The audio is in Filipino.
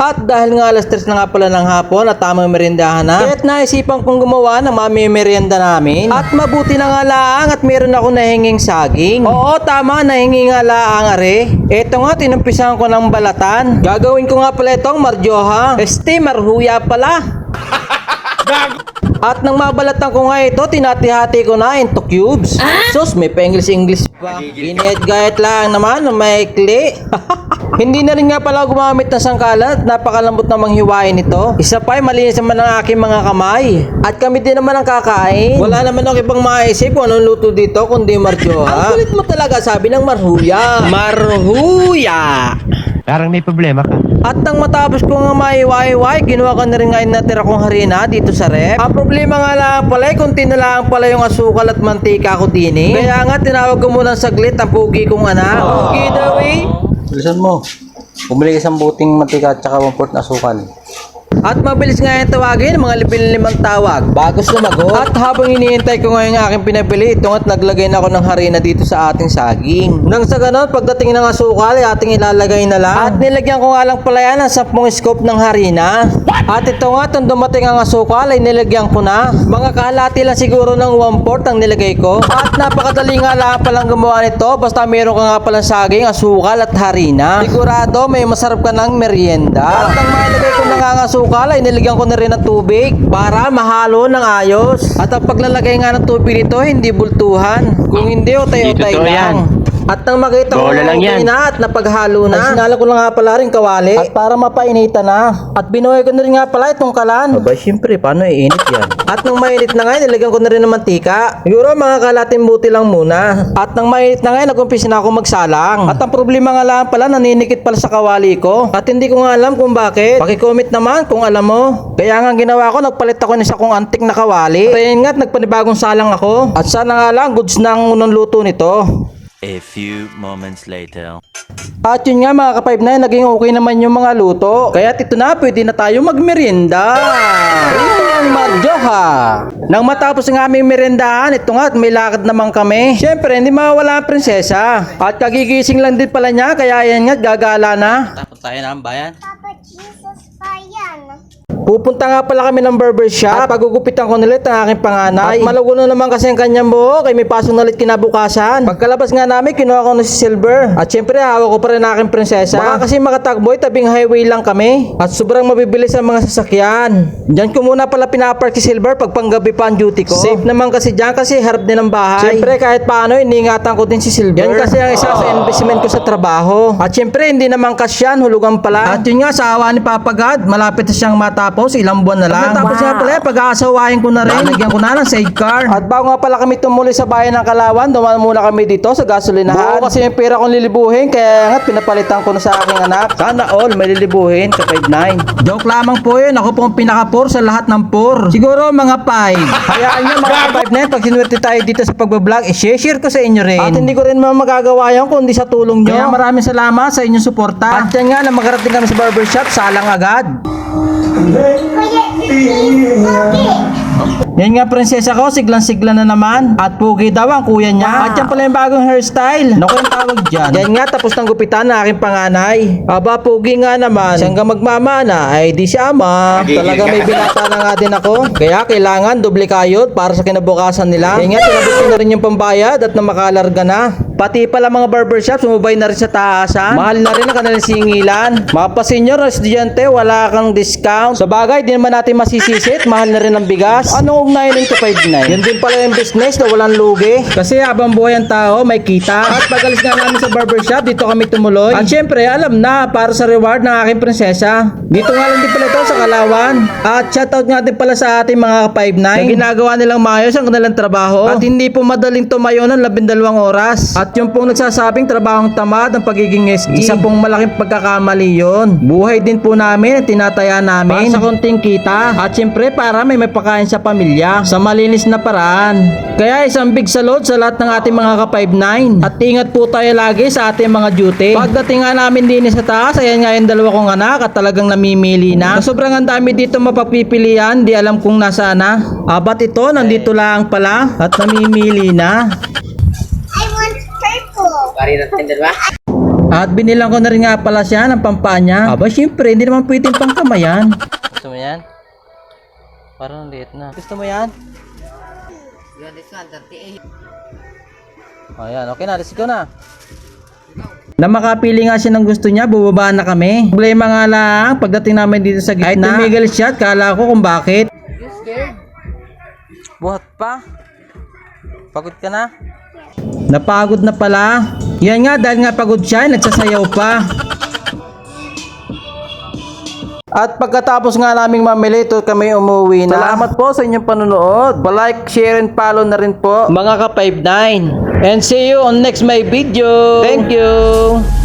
At dahil nga alas 3 na nga pala ng hapon at tamang merindahan na, kaya't naisipan kong gumawa ng merienda namin. At mabuti na nga laang at meron ako nahinging saging. Oo, tama, nahingi nga laang are. Eto nga, tinumpisahan ko ng balatan. Gagawin ko nga pala itong marjoha. Marhuya pala. At nang mabalatan ko nga ito, tinati-hati ko na into cubes. Sus, may pa-English pa. Ginayat-gayat lang naman, maikli. Hindi na rin nga pala gumamit ng sangkalan at napakalambot na manghiwain ito. Isa pa ay malinis naman ang aking mga kamay. At kami din naman ang kakain. Wala naman ako ibang maisip kung anong luto dito kundi marjoha. Ang kulit mo talaga, sabi ng marhuya. Marhuya! Parang may problema ka. At nang matapos ko nga maiwaiwai, ginawa ko na rin nga yung natira kong harina dito sa rep. Ang problema nga lang pala ay kunti na lang pala yung asukal at mantika ko din eh. Kaya nga tinawag ko muna saglit ang pugi kong anak. Pugi daw eh. Bilisan mo. Bumili isang buting mantika at saka 1/4 na asukal. At mabilis nga yung tawagin, mga 5 tawag bago sumagot. At habang iniintay ko nga yung aking pinabili, ito nga't naglagay na ako ng harina dito sa ating saging. Nang sa ganon, pagdating ng asukal ay ating ilalagay na lang. At nilagyan ko nga lang pala yan ng 10 scoop ng harina. At ito nga, itong dumating ang asukal ay nilagyan ko na. Mga kalahati lang siguro ng 1/4 ang nilagay ko. At napakadali nga lang palang gumawa nito, basta meron ka nga palang saging, asukal at harina. Sigurado may masarap ka ng merienda. At nang mailagay ko na nga ang asukal, ay nilagyan ko na rin ng tubig para mahalo ng ayos. At ang paglalagay nga ng tubig nito, hindi bultuhan. Kung hindi, utay-utay lang. At nang makita ko na at napaghalo na, ay sinala ko lang nga pala rin kawali at para mapainitan na. At binuhay ko na rin nga pala itong kalan. Aba, syempre, paano iinit yan? At nang mainit na nga, nilagyan ko na rin ng mantika. Siguro mga kalating buti lang muna. At nang mainit na nga, nag-umpisa na ako magsalang. At ang problema nga lang pala, naninikit pala sa kawali ko. At hindi ko nga alam kung bakit. Paki-comment naman kung alam mo. Kaya nga ginawa ko, nagpalit ako ng isa kong antik na kawali. At ayun nga, nagpanibagong salang ako. At sana nga lang, goods na ang unang luto nito. A few moments later. At yun nga mga ka-5 na, naging okay naman yung mga luto. Kaya ito na, pwede na tayo magmerienda. Ito ang marjoha. Nang matapos ng aming merendahan, ito nga, may lakad naman kami. Siyempre, hindi mawawala ang prinsesa. At kagigising lang din pala niya, kaya yan nga, gagala na. Tapos tayo na ang bayan. Papa Jesus pa yan. Pupunta nga pala kami ng barbershop at pagugupitan ko nilit ang aking panganay. At malago na naman kasi ang kanyang buhok ay may pasok na ulit kinabukasan. Pagkalabas nga namin, kinuha ko na si Silver. At syempre, hawak ko pa rin ang aking prinsesa. Baka kasi makatakboy, tabing highway lang kami. At sobrang mabibilis ang mga sasakyan. Diyan ko muna pala pinapark si Silver pag panggabi pa ang duty ko. Safe naman kasi dyan kasi harap din ang bahay. Syempre, kahit paano, iniingatan ko din si Silver. Yan kasi ang isa sa investment ko sa trabaho. At syempre, hindi naman cash yan, hulugan pala. At yun nga, sa awa ni Papa God, malapit na siyang matapos, ilang buwan na lang. Tapos nga pala, pag-aasawain ko na rin. Lagyan ko na ng sidecar. At bago nga pala kami tumuli sa bayan ng Kalawan, dumaan muna kami dito sa gasolinahan. Buo kasi yung pera kong lilibuhin, kaya nga pinapalitan ko na sa aking anak. Sana all may lilibuhin sa 5-9. Joke lamang po yun, ako pong pinaka-4 sa lahat ng 4. Siguro mga 5. Hayaan nyo mga 5 na yun, pag sinuwerte tayo dito sa pagbablog, i-share ko sa inyo rin. At hindi ko rin magagawa yun kundi sa tulong nyo. Kaya maraming salamat sa inyong suporta. At yan nga, na makarating kami sa barbershop, salang agad. Yan nga prinsesa ko, siglan-siglan na naman. At pugi daw ang kuya niya. At yan pala yung bagong hairstyle. Naku yung tawag dyan. Yan nga, tapos ng gupitan na aking panganay. Aba, pugi nga naman. Siyang magmamana ay di siya ama. Talaga may binata na nga din ako. Kaya kailangan doble kayod para sa kinabukasan nila. Kaya nga, tinabot ko na rin yung pambayad at namakalarga na. Pati pala mga barbershop, sumubay na rin sa taasan. Mahal na rin ang kanilang singilan. Mga pa-senior na estudyante, wala kang discount. Sa bagay, di naman natin masisisit. Mahal na rin ang bigas. Anong ugnayan ng 259? Yan din pala yung business na walang lugi. Kasi habang buhay ang tao, may kita. At pagalis nga namin sa barbershop, dito kami tumuloy. At syempre, alam na, para sa reward ng aking prinsesa. Dito nga lang din pala ito sa Kalawan. At shoutout nga din pala sa ating mga 5-9 na ginagawa nilang maayos ang kanilang trabaho. At hindi po madaling tumayo ng 12 oras. At yung pong nagsasabing trabahong tamad ang pagiging SG, isa pong malaking pagkakamali yun. Buhay din po namin at tinataya namin para sa konting kita. At syempre para may mapakain sa pamilya sa malinis na paraan. Kaya isang big salute sa lahat ng ating mga ka-5-9. At ingat po tayo lagi sa ating mga duty. Pagdating nga namin din sa taas, ayan nga yung dalawa kong anak at talagang namimili na. Sobrang ang dami dito mapapipilian, di alam kung nasaan na. Abat ito, nandito lang pala at namimili na. I want purple. At binilang ko na rin nga pala siya ng pampanya. Aba, syempre, hindi naman pwedeng pangkamayan. Gusto mo yan? Parang liit na. Gusto mo yan? Yan, this one, 38. Ayan, okay na. Let's go na. Na makapili nga siya ng gusto niya, bubaba na kami. Problema nga lang, pagdating namin dito sa gate na, tumigil siya at kala ko kung bakit. You scared? Buhat pa? Pagod ka na? Napagod na pala. Yan nga, dahil nga pagod siya, nagsasayaw pa. At pagkatapos nga naming mamili, ito kami umuwi na. Salamat po sa inyong panonood. Like, share, and follow na rin po mga ka-59. And see you on next my video. Thank you.